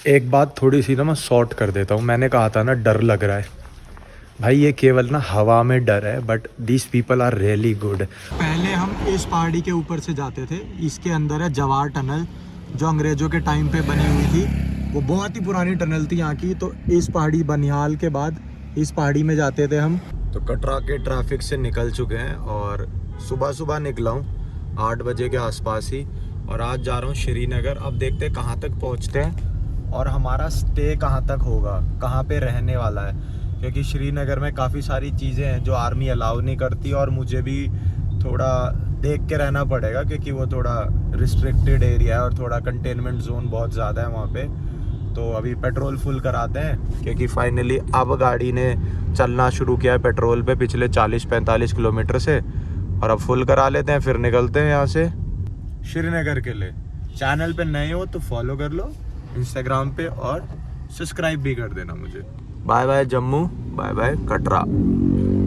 एक बात थोड़ी सी ना मैं सॉर्ट कर देता हूँ। मैंने कहा था ना डर लग रहा है, भाई ये केवल ना हवा में डर है, but these people are really good. पहले हम इस पहाड़ी के ऊपर से जाते थे, इसके अंदर है जवार टनल जो अंग्रेज़ों के टाइम पे बनी हुई थी। वो बहुत ही पुरानी टनल थी यहाँ की। तो इस पहाड़ी बनिहाल के बाद इस पहाड़ी में जाते थे हम। तो कटरा के ट्रैफिक से निकल चुके हैं और सुबह सुबह निकला हूँ 8 बजे के आसपास ही, और आज जा रहा हूँ श्रीनगर। अब देखते हैं कहाँ तक पहुँचते हैं और हमारा स्टे कहाँ तक होगा, कहाँ पे रहने वाला है, क्योंकि श्रीनगर में काफ़ी सारी चीज़ें हैं जो आर्मी अलाउ नहीं करती और मुझे भी थोड़ा देख के रहना पड़ेगा, क्योंकि वो थोड़ा रिस्ट्रिक्टेड एरिया है और थोड़ा कंटेनमेंट जोन बहुत ज़्यादा है वहाँ पे। तो अभी पेट्रोल फुल कराते हैं, क्योंकि फाइनली अब गाड़ी ने चलना शुरू किया है पेट्रोल पे पिछले 40-45 किलोमीटर से, और अब फुल करा लेते हैं, फिर निकलते हैं यहाँ से श्रीनगर के लिए। चैनल पे नए हो तो फॉलो कर लो इंस्टाग्राम पे और सब्सक्राइब भी कर देना मुझे। Bye bye Jammu, bye bye Katra,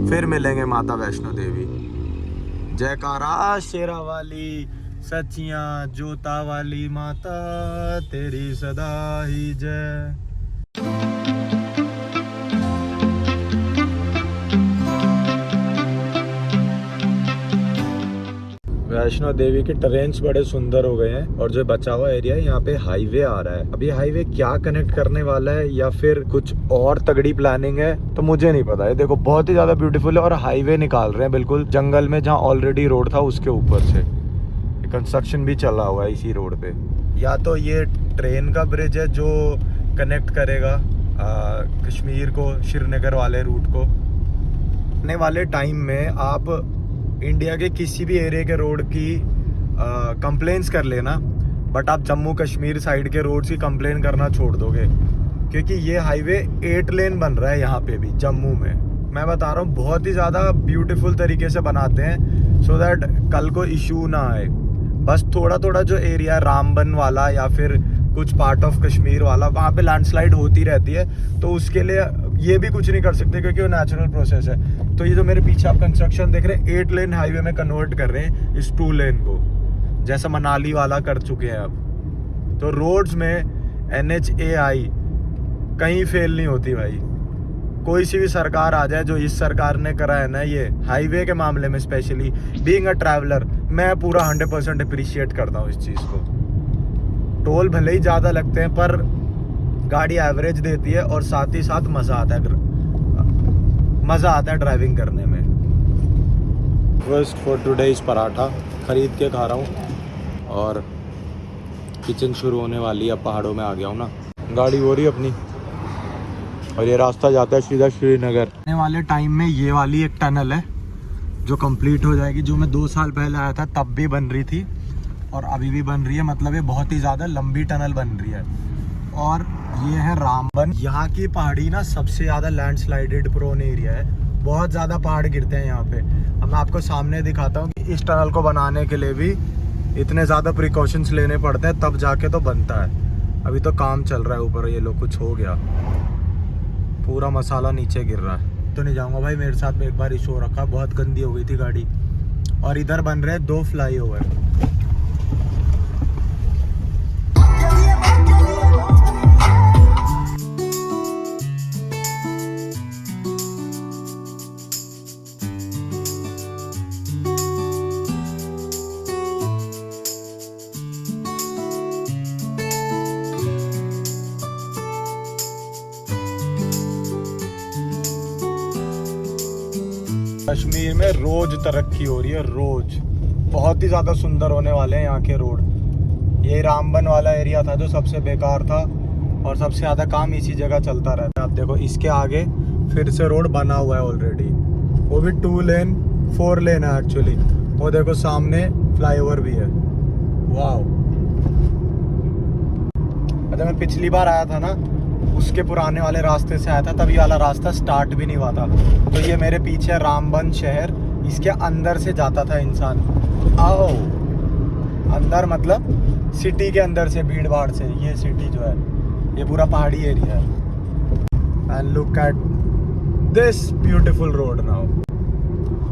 फिर मिलेंगे माता वैष्णो देवी। जयकारा शेरा वाली, सच्चियां जोता वाली माता, तेरी सदा ही जय। वैष्णो देवी के ट्रेन्स बड़े सुंदर हो गए हैं, और जो बचा हुआ एरिया है यहाँ पे हाईवे आ रहा है। अब ये हाईवे क्या कनेक्ट करने वाला है या फिर कुछ और तगड़ी प्लानिंग है तो मुझे नहीं पता है। देखो बहुत ही ज्यादा ब्यूटीफुल है, और हाईवे निकाल रहे हैं बिल्कुल जंगल में, जहाँ ऑलरेडी रोड था उसके ऊपर से कंस्ट्रक्शन भी चला हुआ है इसी रोड पे। या तो ये ट्रेन का ब्रिज है जो कनेक्ट करेगा कश्मीर को श्रीनगर वाले रूट को। आने वाले टाइम में आप इंडिया के किसी भी एरिया के रोड की कंप्लेंट्स कर लेना, बट आप जम्मू कश्मीर साइड के रोड्स की कंप्लेन करना छोड़ दोगे, क्योंकि ये हाईवे 8 लेन बन रहा है यहाँ पे भी जम्मू में। मैं बता रहा हूँ बहुत ही ज़्यादा ब्यूटीफुल तरीके से बनाते हैं, सो दैट कल को इशू ना आए। बस थोड़ा थोड़ा जो एरिया है रामबन वाला या फिर कुछ पार्ट ऑफ कश्मीर वाला, वहाँ पे लैंडस्लाइड होती रहती है, तो उसके लिए ये भी कुछ नहीं कर सकते क्योंकि वो नेचुरल प्रोसेस है। तो ये जो मेरे पीछे आप कंस्ट्रक्शन देख रहे हैं 8 लेन हाईवे में कन्वर्ट कर रहे हैं इस 2 लेन को, जैसा मनाली वाला कर चुके हैं अब। तो रोड्स में NHAI कहीं फेल नहीं होती भाई। कोई सी भी सरकार आ जाए, जो इस सरकार ने करा है ना ये हाईवे के मामले में, स्पेशली बीइंग अ ट्रैवलर, मैं पूरा 100% अप्रिशिएट करता हूँ इस चीज़ को। टोल भले ही ज़्यादा लगते हैं पर गाड़ी एवरेज देती है, और साथ ही साथ मज़ा आता है ड्राइविंग करने में। फर्स्ट फॉर टुडे इस पराठा खरीद के खा रहा हूँ, और किचन शुरू होने वाली है। अब पहाड़ों में आ गया हूँ ना, गाड़ी हो रही है अपनी, और ये रास्ता जाता है सीधा श्रीनगर। आने वाले टाइम में ये वाली एक टनल है जो कंप्लीट हो जाएगी, जो मैं 2 साल पहले आया था तब भी बन रही थी और अभी भी बन रही है। मतलब ये बहुत ही ज़्यादा लंबी टनल बन रही है। और ये है रामबन। यहाँ की पहाड़ी ना सबसे ज़्यादा लैंडस्लाइडेड प्रोन एरिया है, बहुत ज़्यादा पहाड़ गिरते हैं यहाँ पे। अब मैं आपको सामने दिखाता हूँ कि इस टनल को बनाने के लिए भी इतने ज़्यादा प्रिकॉशंस लेने पड़ते हैं, तब जाके तो बनता है। अभी तो काम चल रहा है ऊपर, ये लोग कुछ हो गया, पूरा मसाला नीचे गिर रहा है। तो नहीं जाऊँगा भाई, मेरे साथ में एक बार इशू हो रखा, बहुत गंदी हो गई थी गाड़ी। और इधर बन रहे हैं 2 फ्लाईओवर। कश्मीर में रोज तरक्की हो रही है, रोज बहुत ही ज़्यादा सुंदर होने वाले हैं यहाँ के रोड। ये रामबन वाला एरिया था जो सबसे बेकार था, और सबसे ज़्यादा काम इसी जगह चलता रहता है। आप देखो इसके आगे फिर से रोड बना हुआ है ऑलरेडी, वो भी 2 लेन 4 लेन है एक्चुअली। वो देखो सामने फ्लाईओवर भी है। वाह, अच्छा मैं पिछली बार आया था ना, उसके पुराने वाले रास्ते से आया था, तभी वाला रास्ता स्टार्ट भी नहीं हुआ था। तो ये मेरे पीछे रामबन शहर, इसके अंदर से जाता था इंसान। आओ अंदर मतलब सिटी के अंदर से, भीड़ भाड़ से। ये सिटी जो है ये पूरा पहाड़ी एरिया है। And look at this beautiful road now.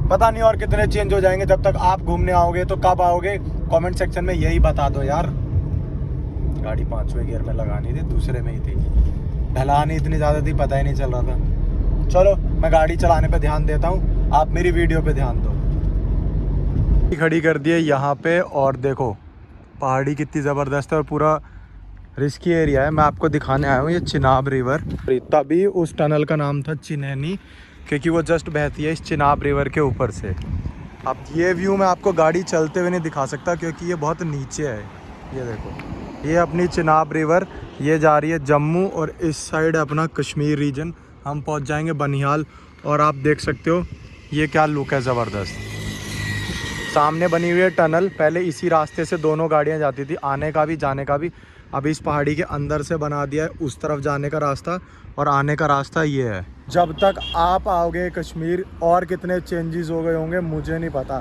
पता नहीं और कितने चेंज हो जाएंगे। जब तक आप घूमने आओगे तो कब आओगे, कमेंट सेक्शन में यही बता दो यार। गाड़ी 5वें गियर में लगानी थी, दूसरे में ही थी। ढलान ही इतनी ज़्यादा थी, पता ही नहीं चल रहा था। चलो मैं गाड़ी चलाने पे ध्यान देता हूँ, आप मेरी वीडियो पे ध्यान दो। खड़ी कर दी है यहाँ पे, और देखो पहाड़ी कितनी ज़बरदस्त है और पूरा रिस्की एरिया है। मैं आपको दिखाने आया हूँ ये चिनाब रिवर। तभी उस टनल का नाम था चिनैनी, क्योंकि वो जस्ट बहती है इस चिनाब रिवर के ऊपर से। अब ये व्यू मैं आपको गाड़ी चलते हुए नहीं दिखा सकता क्योंकि ये बहुत नीचे है। ये देखो, ये अपनी चिनाब रिवर, ये जा रही है जम्मू, और इस साइड अपना कश्मीर रीजन। हम पहुंच जाएंगे बनिहाल, और आप देख सकते हो ये क्या लुक है ज़बरदस्त। सामने बनी हुई है टनल, पहले इसी रास्ते से दोनों गाड़ियां जाती थी, आने का भी जाने का भी। अभी इस पहाड़ी के अंदर से बना दिया है उस तरफ जाने का रास्ता, और आने का रास्ता ये है। जब तक आप आओगे कश्मीर और कितने चेंजेस हो गए होंगे मुझे नहीं पता,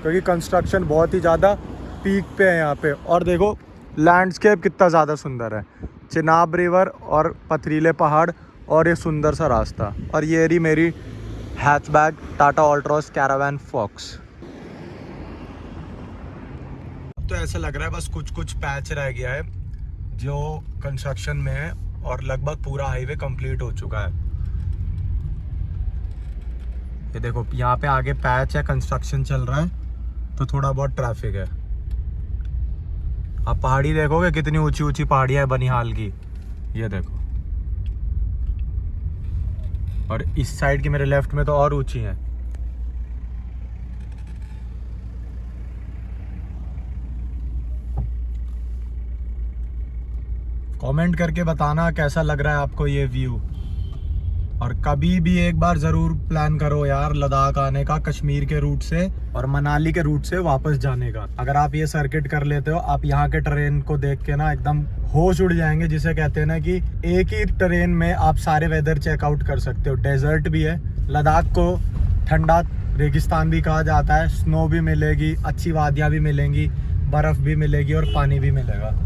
क्योंकि कंस्ट्रक्शन बहुत ही ज़्यादा पीक पे है यहाँ पे। और देखो लैंडस्केप कितना ज़्यादा सुंदर है, चिनाब रिवर और पथरीले पहाड़ और ये सुंदर सा रास्ता। और ये रही मेरी हैचबैक टाटा ऑल्ट्रॉस कैरावैन फॉक्स। अब तो ऐसा लग रहा है बस कुछ कुछ पैच रह गया है जो कंस्ट्रक्शन में है, और लगभग पूरा हाईवे कंप्लीट हो चुका है। ये देखो यहाँ पे आगे पैच है, कंस्ट्रक्शन चल रहा है, तो थोड़ा बहुत ट्रैफिक है। आप पहाड़ी देखोगे कितनी ऊंची ऊंची पहाड़ियाँ है बनिहाल की, ये देखो। और इस साइड की मेरे लेफ्ट में तो और ऊंची हैं। कमेंट करके बताना कैसा लग रहा है आपको ये व्यू, और कभी भी एक बार ज़रूर प्लान करो यार लद्दाख आने का, कश्मीर के रूट से और मनाली के रूट से वापस जाने का। अगर आप ये सर्किट कर लेते हो, आप यहाँ के ट्रेन को देख के ना एकदम होश उड़ जाएंगे, जिसे कहते हैं ना कि एक ही ट्रेन में आप सारे वेदर चेकआउट कर सकते हो। डेजर्ट भी है, लद्दाख को ठंडा रेगिस्तान भी कहा जाता है, स्नो भी मिलेगी, अच्छी वादियाँ भी मिलेंगी, बर्फ़ भी मिलेगी और पानी भी मिलेगा।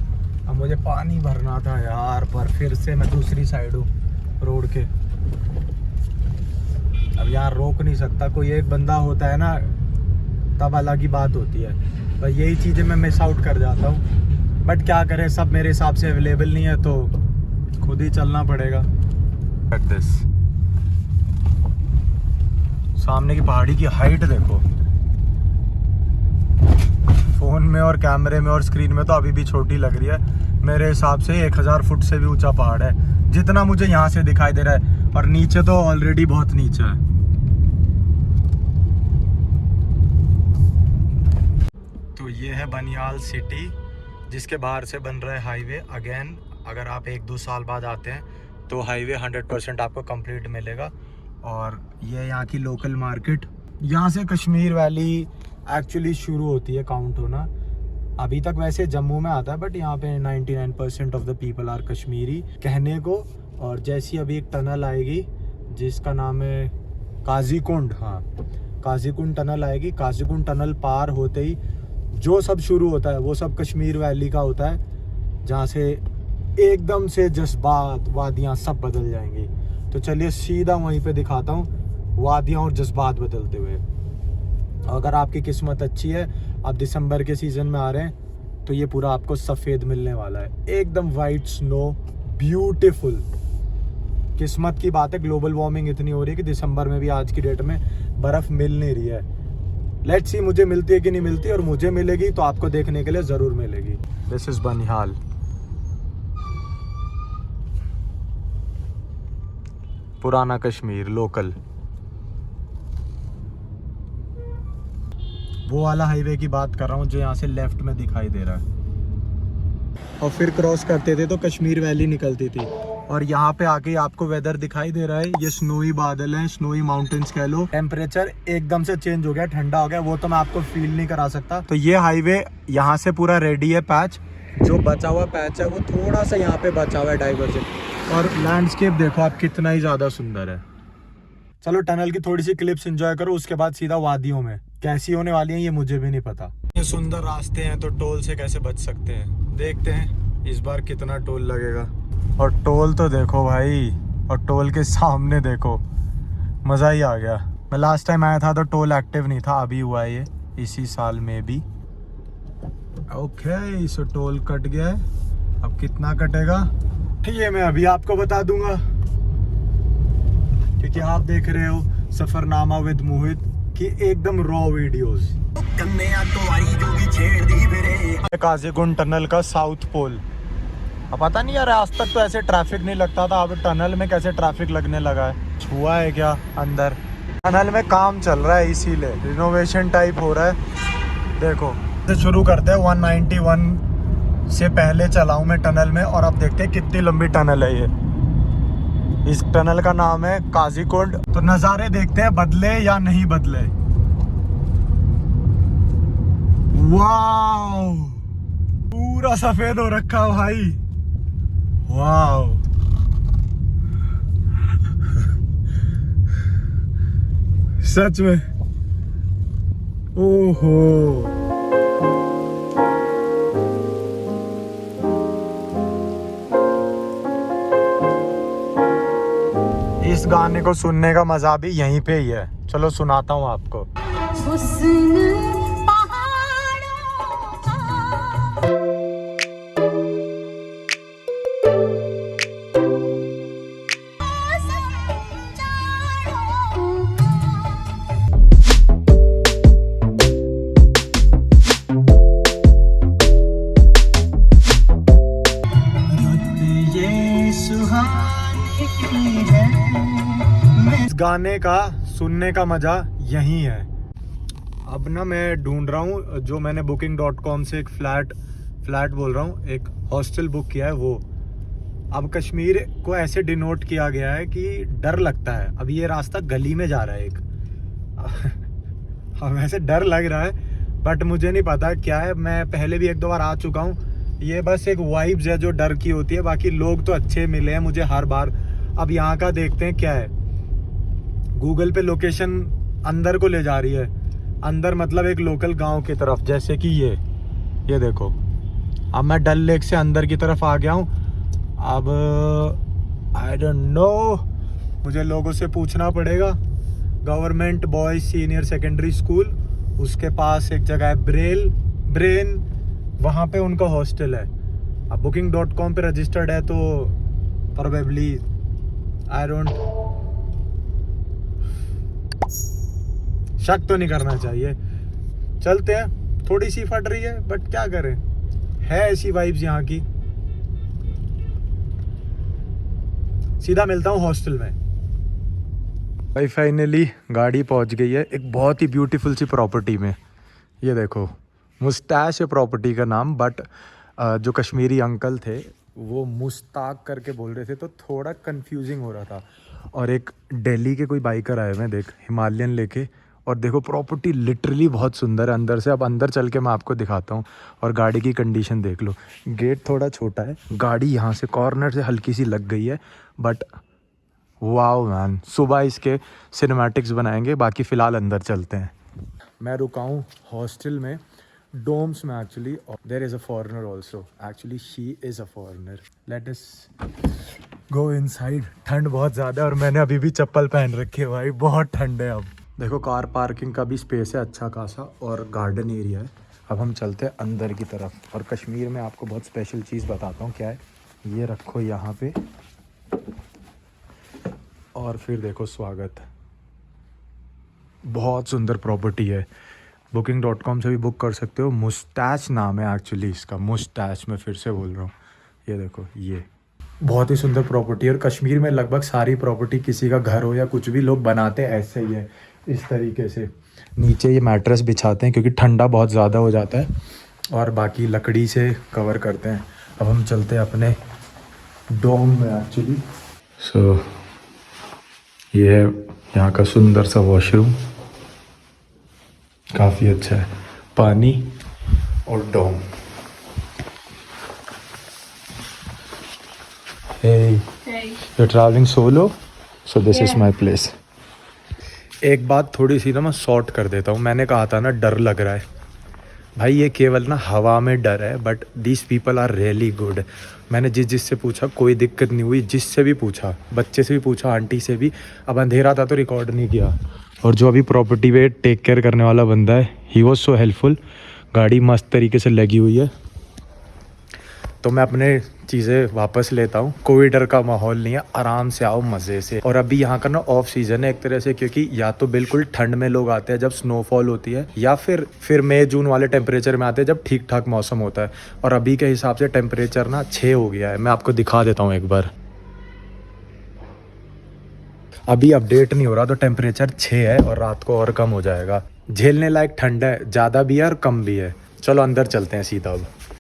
अब मुझे पानी भरना था यार, पर फिर से मैं दूसरी साइड हूँ रोड के। अब यार रोक नहीं सकता, कोई एक बंदा होता है ना तब अलग ही बात होती है, पर यही चीज़ें मैं मिस आउट कर जाता हूँ। बट क्या करें, सब मेरे हिसाब से अवेलेबल नहीं है, तो खुद ही चलना पड़ेगा। दिस सामने की पहाड़ी की हाइट देखो, फ़ोन में और कैमरे में और स्क्रीन में तो अभी भी छोटी लग रही है। मेरे हिसाब से 1000 फुट से भी ऊंचा पहाड़ है जितना मुझे यहाँ से दिखाई दे रहा है, और नीचे तो ऑलरेडी बहुत नीचे है। तो ये है बनिहाल सिटी, जिसके बाहर से बन रहा है हाईवे। अगेन अगर आप 1-2 साल बाद आते हैं तो हाईवे 100% आपको कंप्लीट मिलेगा। और ये यहाँ की लोकल मार्केट, यहाँ से कश्मीर वैली एक्चुअली शुरू होती है काउंट होना। अभी तक वैसे जम्मू में आता है, बट यहाँ पे 99% of the people are Kashmiri कहने को। और जैसी अभी एक टनल आएगी जिसका नाम है काजीकुंड, हाँ काजीकुंड टनल आएगी। काजीकुंड टनल पार होते ही जो सब शुरू होता है वो सब कश्मीर वैली का होता है, जहाँ से एकदम से जज्बात वादियाँ सब बदल जाएंगी। तो चलिए सीधा वहीं पे दिखाता हूँ वादियाँ और जज्बात बदलते हुए। अगर आपकी किस्मत अच्छी है, आप दिसंबर के सीज़न में आ रहे हैं, तो ये पूरा आपको सफ़ेद मिलने वाला है, एकदम वाइट स्नो, ब्यूटीफुल। किस्मत की बात है, ग्लोबल वार्मिंग इतनी हो रही है कि दिसंबर में भी आज की डेट में बर्फ़ मिल नहीं रही है। लेट्स सी मुझे मिलती है कि नहीं मिलती, और मुझे मिलेगी तो आपको देखने के लिए ज़रूर मिलेगी। दिस इज़ बनिहाल, पुराना कश्मीर लोकल। वो वाला हाईवे की बात कर रहा हूँ जो यहाँ से लेफ्ट में दिखाई दे रहा है। और फिर क्रॉस करते थे तो कश्मीर वैली निकलती थी, और यहाँ पे आके आपको वेदर दिखाई दे रहा है। ये स्नोई बादल हैं, स्नोई माउंटेन्स कह लो। टेम्परेचर एकदम से चेंज हो गया, ठंडा हो गया, वो तो मैं आपको फील नहीं करा सकता। तो ये हाईवे यहाँ से पूरा रेडी है। पैच जो बचा हुआ पैच है वो थोड़ा सा यहाँ पे बचा हुआ है डाइवर्जन। और लैंडस्केप देखो आप कितना ही ज़्यादा सुंदर है। चलो टनल की थोड़ी सी क्लिप्स एंजॉय करो, उसके बाद सीधा वादियों में। कैसी होने वाली हैं ये मुझे भी नहीं पता। ये सुंदर रास्ते हैं तो टोल से कैसे बच सकते हैं, देखते हैं इस बार कितना टोल लगेगा। और टोल तो देखो भाई, और टोल के सामने देखो, मज़ा ही आ गया। मैं लास्ट टाइम आया था तो टोल एक्टिव नहीं था, अभी हुआ है ये इसी साल में भी। ओके सो टोल कट गया है, अब कितना कटेगा ये मैं अभी आपको बता दूंगा, क्योंकि आप देख रहे हो सफरनामा विद मोहित की एकदम रॉ वीडियोस। काजीकुंड टनल का साउथ पोल। अब पता नहीं यार, आज तक तो ऐसे ट्रैफिक नहीं लगता था, अब टनल में कैसे ट्रैफिक लगने लगा है। हुआ है क्या अंदर? टनल में काम चल रहा है, इसीलिए रिनोवेशन टाइप हो रहा है। देखो से शुरू करते हैं, 191 से पहले चला हूँ मैं टनल में, और अब देखते हैं कितनी लंबी टनल है ये। इस टनल का नाम है काजीकुंड। तो नज़ारे देखते हैं बदले या नहीं बदले। वाव, पूरा सफेद हो रखा भाई, वाव। सच में, ओहो। इस गाने को सुनने का मजा भी यहीं पे ही है। चलो सुनाता हूँ आपको। इस गाने का सुनने का मजा यही है। अब ना मैं ढूंढ रहा हूँ, जो मैंने booking.com से एक फ्लैट बोल रहा हूँ, एक हॉस्टल बुक किया है वो। अब कश्मीर को ऐसे डिनोट किया गया है कि डर लगता है। अब ये रास्ता गली में जा रहा है एक अब ऐसे डर लग रहा है, बट मुझे नहीं पता क्या है। मैं पहले भी एक दो बार आ चुका हूँ। ये बस एक वाइब्स है जो डर की होती है, बाकी लोग तो अच्छे मिले हैं मुझे हर बार। अब यहाँ का देखते हैं क्या है। गूगल पे लोकेशन अंदर को ले जा रही है, अंदर मतलब एक लोकल गांव की तरफ, जैसे कि ये देखो। अब मैं डल लेक से अंदर की तरफ आ गया हूँ। अब आई डोंट नो, मुझे लोगों से पूछना पड़ेगा। Government boys senior secondary school, उसके पास एक जगह है ब्रेन, वहाँ पे उनका हॉस्टल है। अब booking.com पे रजिस्टर्ड है, तो प्रोबेबली आई डोंट, शक तो नहीं करना चाहिए। चलते हैं, थोड़ी सी फट रही है बट क्या करें, है ऐसी वाइब्स यहाँ की। सीधा मिलता हूँ हॉस्टल में। भाई फाइनली गाड़ी पहुँच गई है एक बहुत ही ब्यूटीफुल सी प्रॉपर्टी में। ये देखो, मुस्टैश है प्रॉपर्टी का नाम, बट जो कश्मीरी अंकल थे वो मुस्ताक करके बोल रहे थे, तो थोड़ा कंफ्यूजिंग हो रहा था। और एक दिल्ली के कोई बाइकर आए हुए, देख, हिमालयन लेके। और देखो प्रॉपर्टी लिटरली बहुत सुंदर है अंदर से। अब अंदर चल के मैं आपको दिखाता हूँ। और गाड़ी की कंडीशन देख लो, गेट थोड़ा छोटा है, गाड़ी यहाँ से कॉर्नर से हल्की सी लग गई है, बट वाओ मैन। सुबह इसके सिनेमैटिक्स बनाएंगे, बाकी फ़िलहाल अंदर चलते हैं। मैं रुका हूँ हॉस्टल में, डोम्स में actually. There is a foreigner also, actually she is a foreigner. Let us go inside. ठंड बहुत ज़्यादा है और मैंने अभी भी चप्पल पहन रखी है भाई, बहुत ठंड है। अब देखो कार पार्किंग का भी स्पेस है अच्छा खासा, और गार्डन एरिया है। अब हम चलते हैं अंदर की तरफ। और कश्मीर में आपको बहुत स्पेशल चीज़ बताता हूँ क्या है। ये रखो यहाँ पे, और फिर देखो स्वागत। बहुत सुंदर प्रॉपर्टी है। booking.com से भी बुक कर सकते हो। मुस्टैश नाम है एक्चुअली इसका, मुस्टैश। मैं फिर से बोल रहा हूँ, ये देखो, ये बहुत ही सुंदर प्रॉपर्टी है। और कश्मीर में लगभग सारी प्रॉपर्टी, किसी का घर हो या कुछ भी, लोग बनाते ऐसे ही है, इस तरीके से। नीचे ये मैट्रेस बिछाते हैं क्योंकि ठंडा बहुत ज़्यादा हो जाता है, और बाकी लकड़ी से कवर करते हैं। अब हम चलते हैं अपने डोम में एक्चुअली। सो ये है यहाँ का सुंदर सा वॉशरूम, काफ़ी अच्छा है। पानी और डोम। Hey, you're traveling solo? So this is my place. एक बात थोड़ी सी ना मैं सॉर्ट कर देता हूँ। मैंने कहा था ना डर लग रहा है, भाई ये केवल ना हवा में डर है, but this people are really good. मैंने जिससे पूछा कोई दिक्कत नहीं हुई, जिससे भी पूछा, बच्चे से भी पूछा, आंटी से भी। अब अंधेरा था तो रिकॉर्ड नहीं किया। और जो अभी प्रॉपर्टी पे टेक केयर करने वाला बंदा है, ही वॉज सो हेल्पफुल। गाड़ी मस्त तरीके से लगी हुई है। तो मैं अपने चीज़ें वापस लेता हूँ। कोई डर का माहौल नहीं है, आराम से आओ मज़े से। और अभी यहाँ का ना ऑफ सीज़न है एक तरह से, क्योंकि या तो बिल्कुल ठंड में लोग आते हैं जब स्नोफॉल होती है, या फिर मई जून वाले टेम्परेचर में आते हैं जब ठीक ठाक मौसम होता है। और अभी के हिसाब से टेम्परेचर ना 6 हो गया है। मैं आपको दिखा देता हूँ एक बार। अभी अपडेट नहीं हो रहा तो टेम्परेचर 6 है और रात को और कम हो जाएगा। झेलने लायक ठंड है, ज़्यादा भी है और कम भी है। चलो अंदर चलते हैं सीधा अब।